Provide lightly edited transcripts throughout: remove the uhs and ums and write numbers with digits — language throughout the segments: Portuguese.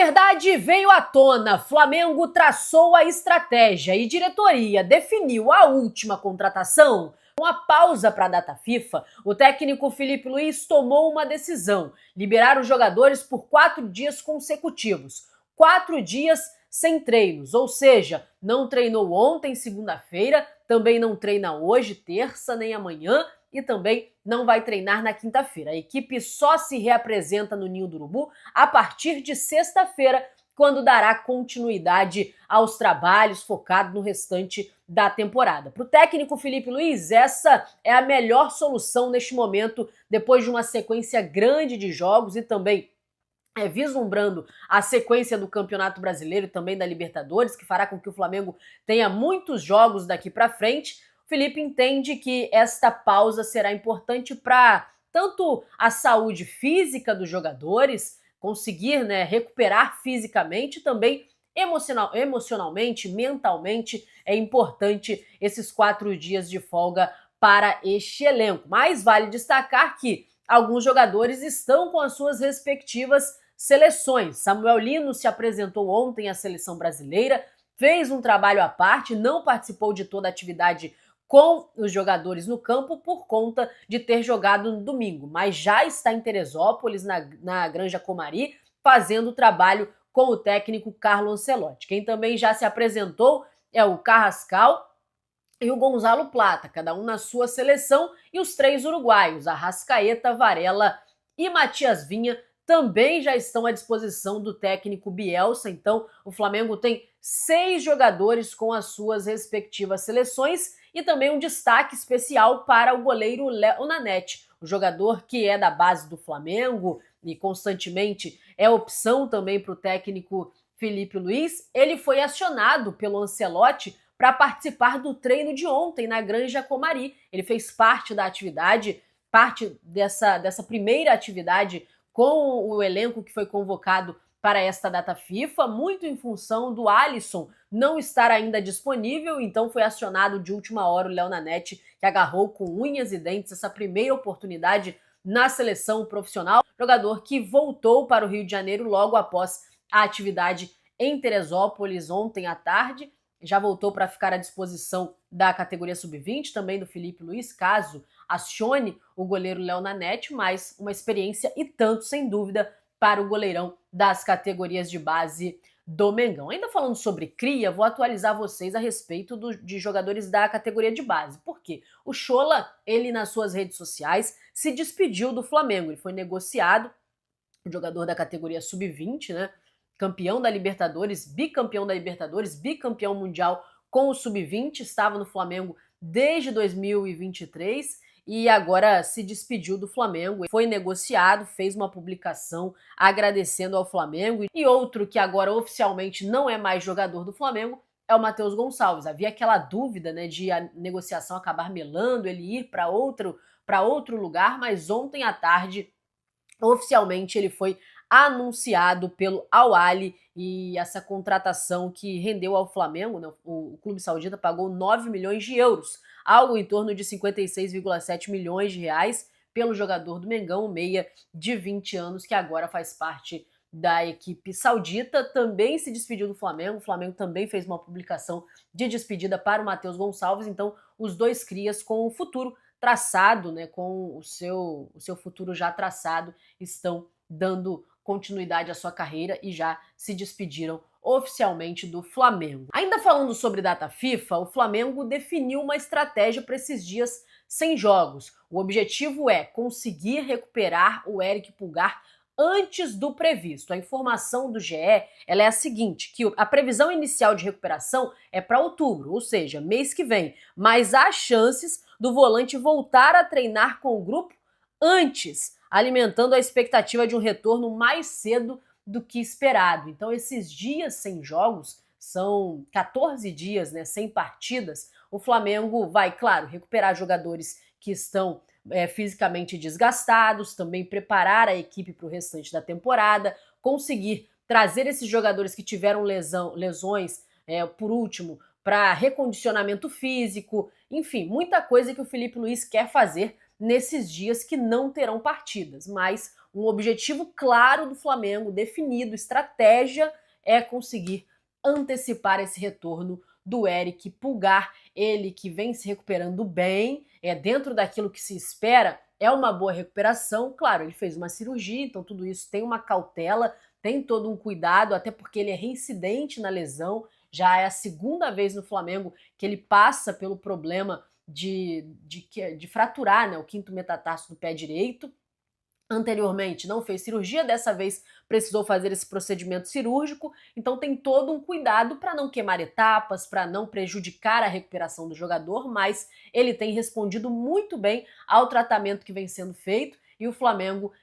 verdade veio à tona. Flamengo traçou a estratégia e diretoria definiu a última contratação. Com a pausa para a data FIFA, o técnico Filipe Luiz tomou uma decisão: liberar os jogadores por 4 dias consecutivos. 4 dias sem treinos, ou seja, não treinou ontem, segunda-feira, também não treina hoje, terça, nem amanhã, e também não vai treinar na quinta-feira. A equipe só se reapresenta no Ninho do Urubu a partir de sexta-feira, quando dará continuidade aos trabalhos focado no restante da temporada. Para o técnico Filipe Luiz, essa é a melhor solução neste momento, depois de uma sequência grande de jogos e também vislumbrando a sequência do Campeonato Brasileiro e também da Libertadores, que fará com que o Flamengo tenha muitos jogos daqui para frente. O Filipe entende que esta pausa será importante para tanto a saúde física dos jogadores, conseguir, recuperar fisicamente, também emocionalmente, mentalmente, é importante esses 4 dias de folga para este elenco. Mas vale destacar que alguns jogadores estão com as suas respectivas seleções. Samuel Lino se apresentou ontem à seleção brasileira, fez um trabalho à parte, não participou de toda a atividade com os jogadores no campo por conta de ter jogado no domingo, mas já está em Teresópolis, na Granja Comari, fazendo trabalho com o técnico Carlo Ancelotti. Quem também já se apresentou é o Carrascal e o Gonzalo Plata, cada um na sua seleção, e os 3 uruguaios, Arrascaeta, Varela e Matias Vinha, também já estão à disposição do técnico Bielsa. Então o Flamengo tem 6 jogadores com as suas respectivas seleções e também um destaque especial para o goleiro Léo Nanete, o jogador que é da base do Flamengo e constantemente é opção também para o técnico Filipe Luiz. Ele foi acionado pelo Ancelotti para participar do treino de ontem na Granja Comari. Ele fez parte da atividade, parte dessa primeira atividade com o elenco que foi convocado para esta data FIFA, muito em função do Alisson não estar ainda disponível, então foi acionado de última hora o Léo Nanete, que agarrou com unhas e dentes essa primeira oportunidade na seleção profissional, jogador que voltou para o Rio de Janeiro logo após a atividade em Teresópolis ontem à tarde, já voltou para ficar à disposição da categoria sub-20, também do Filipe Luiz, caso acione o goleiro Léo Nanete, mas uma experiência e tanto, sem dúvida, para o goleirão das categorias de base do Mengão. Ainda falando sobre cria, vou atualizar vocês a respeito de jogadores da categoria de base. Por quê? O Chola, ele nas suas redes sociais, se despediu do Flamengo. Ele foi negociado, o jogador da categoria sub-20, né? Campeão da Libertadores, bicampeão mundial com o sub-20, estava no Flamengo desde 2023 e agora se despediu do Flamengo. Foi negociado, fez uma publicação agradecendo ao Flamengo. E outro que agora oficialmente não é mais jogador do Flamengo é o Matheus Gonçalves. Havia aquela dúvida, de a negociação acabar melando, ele ir para outro lugar, mas ontem à tarde, oficialmente, ele foi anunciado pelo Al Ahly, e essa contratação que rendeu ao Flamengo, o clube saudita pagou 9 milhões de euros, algo em torno de 56,7 milhões de reais pelo jogador do Mengão, o meia de 20 anos, que agora faz parte da equipe saudita. Também se despediu do Flamengo, o Flamengo também fez uma publicação de despedida para o Matheus Gonçalves. Então os dois crias com o futuro traçado, com o seu futuro já traçado, estão dando continuidade à sua carreira e já se despediram oficialmente do Flamengo. Ainda falando sobre data FIFA, o Flamengo definiu uma estratégia para esses dias sem jogos. O objetivo é conseguir recuperar o Eric Pulgar antes do previsto. A informação do GE ela é a seguinte, que a previsão inicial de recuperação é para outubro, ou seja, mês que vem, mas há chances do volante voltar a treinar com o grupo antes, alimentando a expectativa de um retorno mais cedo do que esperado. Então esses dias sem jogos, são 14 dias, sem partidas, o Flamengo vai, claro, recuperar jogadores que estão fisicamente desgastados, também preparar a equipe para o restante da temporada, conseguir trazer esses jogadores que tiveram lesões, por último, para recondicionamento físico, enfim, muita coisa que o Filipe Luiz quer fazer nesses dias que não terão partidas, mas um objetivo claro do Flamengo, definido, estratégia, é conseguir antecipar esse retorno do Eric Pulgar, ele que vem se recuperando bem, dentro daquilo que se espera, é uma boa recuperação. Claro, ele fez uma cirurgia, então tudo isso tem uma cautela, tem todo um cuidado, até porque ele é reincidente na lesão, já é a segunda vez no Flamengo que ele passa pelo problema de fraturar, né, o quinto metatarso do pé direito. Anteriormente não fez cirurgia, dessa vez precisou fazer esse procedimento cirúrgico, então tem todo um cuidado para não queimar etapas, para não prejudicar a recuperação do jogador, mas ele tem respondido muito bem ao tratamento que vem sendo feito e o Flamengo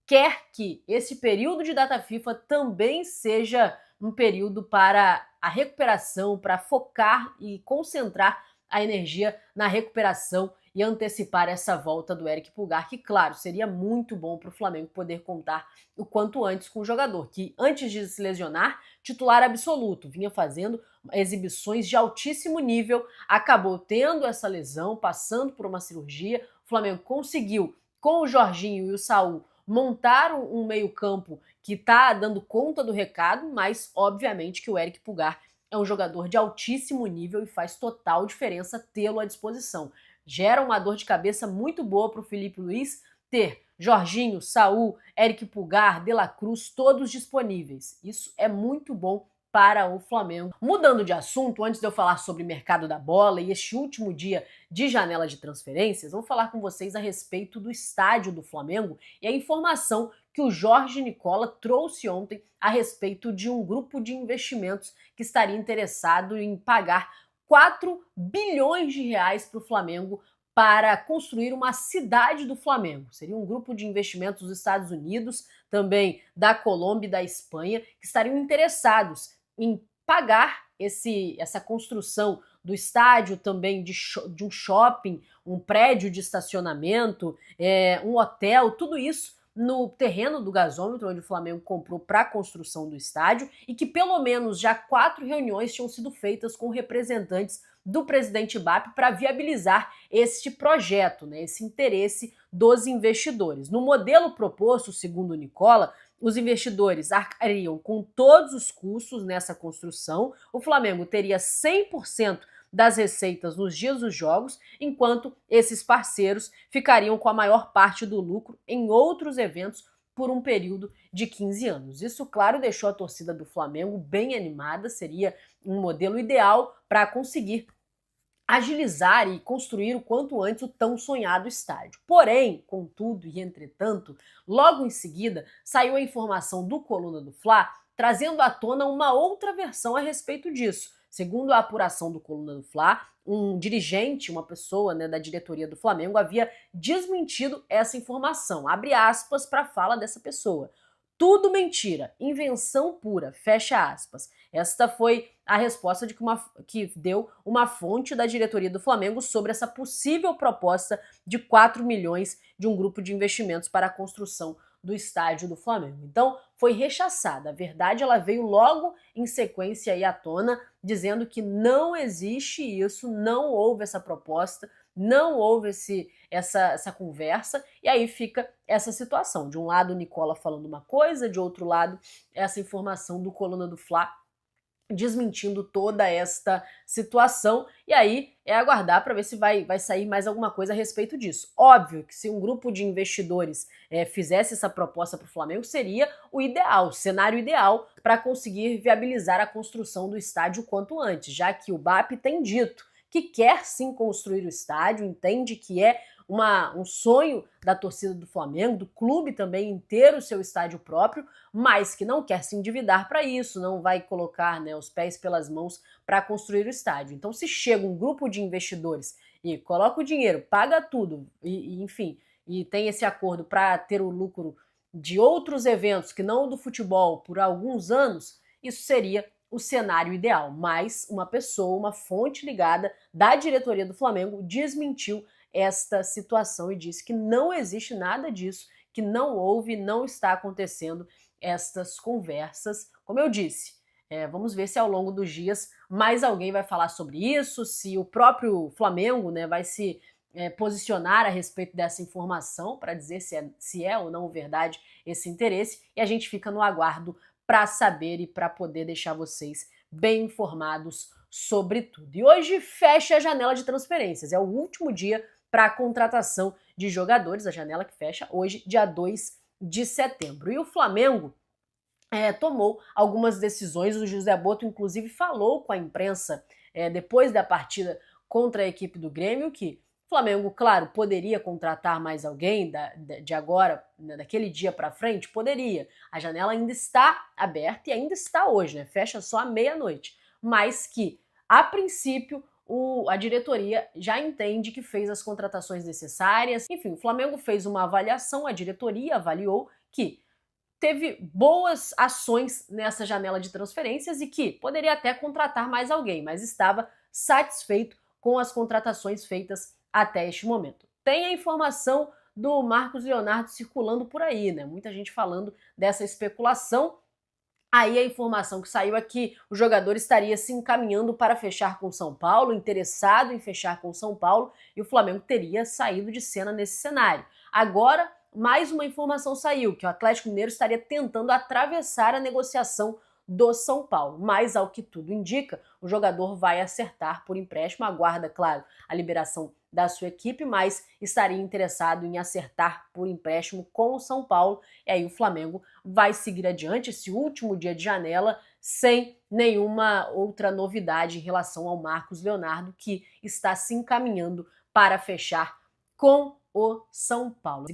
quer que esse período de data FIFA também seja um período para a recuperação, para focar e concentrar a energia na recuperação e antecipar essa volta do Eric Pulgar, que, claro, seria muito bom para o Flamengo poder contar o quanto antes com o jogador, que antes de se lesionar, titular absoluto, vinha fazendo exibições de altíssimo nível, acabou tendo essa lesão, passando por uma cirurgia, o Flamengo conseguiu, com o Jorginho e o Saul, montar um meio-campo que está dando conta do recado, mas obviamente que o Eric Pulgar é um jogador de altíssimo nível e faz total diferença tê-lo à disposição. Gera uma dor de cabeça muito boa para o Filipe Luís ter Jorginho, Saul, Eric Pulgar, De La Cruz, todos disponíveis. Isso é muito bom para o Flamengo. Mudando de assunto, antes de eu falar sobre mercado da bola e este último dia de janela de transferências, vou falar com vocês a respeito do estádio do Flamengo e a informação que o Jorge Nicola trouxe ontem a respeito de um grupo de investimentos que estaria interessado em pagar 4 bilhões de reais para o Flamengo para construir uma cidade do Flamengo. Seria um grupo de investimentos dos Estados Unidos, também da Colômbia e da Espanha, que estariam interessados em pagar essa construção do estádio, também de um shopping, um prédio de estacionamento, um hotel, tudo isso no terreno do gasômetro, onde o Flamengo comprou para a construção do estádio, e que pelo menos já 4 reuniões tinham sido feitas com representantes do presidente BAP para viabilizar este projeto, né, esse interesse dos investidores. No modelo proposto, segundo o Nicola, os investidores arcariam com todos os custos nessa construção, o Flamengo teria 100% das receitas nos dias dos jogos, enquanto esses parceiros ficariam com a maior parte do lucro em outros eventos por um período de 15 anos. Isso, claro, deixou a torcida do Flamengo bem animada, seria um modelo ideal para conseguir agilizar e construir o quanto antes o tão sonhado estádio. Porém, contudo e entretanto, logo em seguida saiu a informação do Coluna do Fla trazendo à tona uma outra versão a respeito disso. Segundo a apuração do Coluna do Fla, um dirigente, uma pessoa, né, da diretoria do Flamengo havia desmentido essa informação. Abre aspas para a fala dessa pessoa. Tudo mentira, invenção pura, fecha aspas. Esta foi a resposta que deu uma fonte da diretoria do Flamengo sobre essa possível proposta de 4 milhões de um grupo de investimentos para a construção do estádio do Flamengo. Então, foi rechaçada. A verdade, ela veio logo em sequência aí à tona, dizendo que não existe isso, não houve essa proposta, não houve essa conversa, e aí fica essa situação. De um lado, o Nicola falando uma coisa, de outro lado, essa informação do Coluna do Fla desmentindo toda esta situação, e aí é aguardar para ver se vai sair mais alguma coisa a respeito disso. Óbvio que se um grupo de investidores fizesse essa proposta para o Flamengo, seria o ideal, o cenário ideal para conseguir viabilizar a construção do estádio o quanto antes, já que o BAP tem dito que quer sim construir o estádio, entende que é um sonho da torcida do Flamengo, do clube também, em ter o seu estádio próprio, mas que não quer se endividar para isso, não vai colocar, né, os pés pelas mãos para construir o estádio. Então, se chega um grupo de investidores e coloca o dinheiro, paga tudo, enfim, e tem esse acordo para ter o lucro de outros eventos que não o do futebol por alguns anos, isso seria o cenário ideal. Mas uma pessoa, uma fonte ligada da diretoria do Flamengo desmentiu esta situação e disse que não existe nada disso, que não houve, não está acontecendo estas conversas. Como eu disse, vamos ver se ao longo dos dias mais alguém vai falar sobre isso, se o próprio Flamengo, né, vai se posicionar a respeito dessa informação para dizer se é ou não verdade esse interesse, e a gente fica no aguardo para saber e para poder deixar vocês bem informados sobre tudo. E hoje fecha a janela de transferências, é o último dia para a contratação de jogadores, a janela que fecha hoje, dia 2 de setembro. E o Flamengo tomou algumas decisões, o José Botto inclusive falou com a imprensa depois da partida contra a equipe do Grêmio, que o Flamengo, claro, poderia contratar mais alguém de agora, daquele dia para frente, poderia. A janela ainda está aberta e ainda está hoje, né? Fecha só à meia-noite. Mas que, a princípio, a diretoria já entende que fez as contratações necessárias. Enfim, o Flamengo fez uma avaliação, a diretoria avaliou que teve boas ações nessa janela de transferências e que poderia até contratar mais alguém, mas estava satisfeito com as contratações feitas até este momento. Tem a informação do Marcos Leonardo circulando por aí, né? Muita gente falando dessa especulação. Aí a informação que saiu é que o jogador estaria se encaminhando para fechar com São Paulo, interessado em fechar com São Paulo, e o Flamengo teria saído de cena nesse cenário. Agora, mais uma informação saiu, que o Atlético Mineiro estaria tentando atravessar a negociação do São Paulo, mas ao que tudo indica, o jogador vai acertar por empréstimo, aguarda, claro, a liberação da sua equipe, mas estaria interessado em acertar por empréstimo com o São Paulo, e aí o Flamengo vai seguir adiante esse último dia de janela sem nenhuma outra novidade em relação ao Marcos Leonardo, que está se encaminhando para fechar com o São Paulo.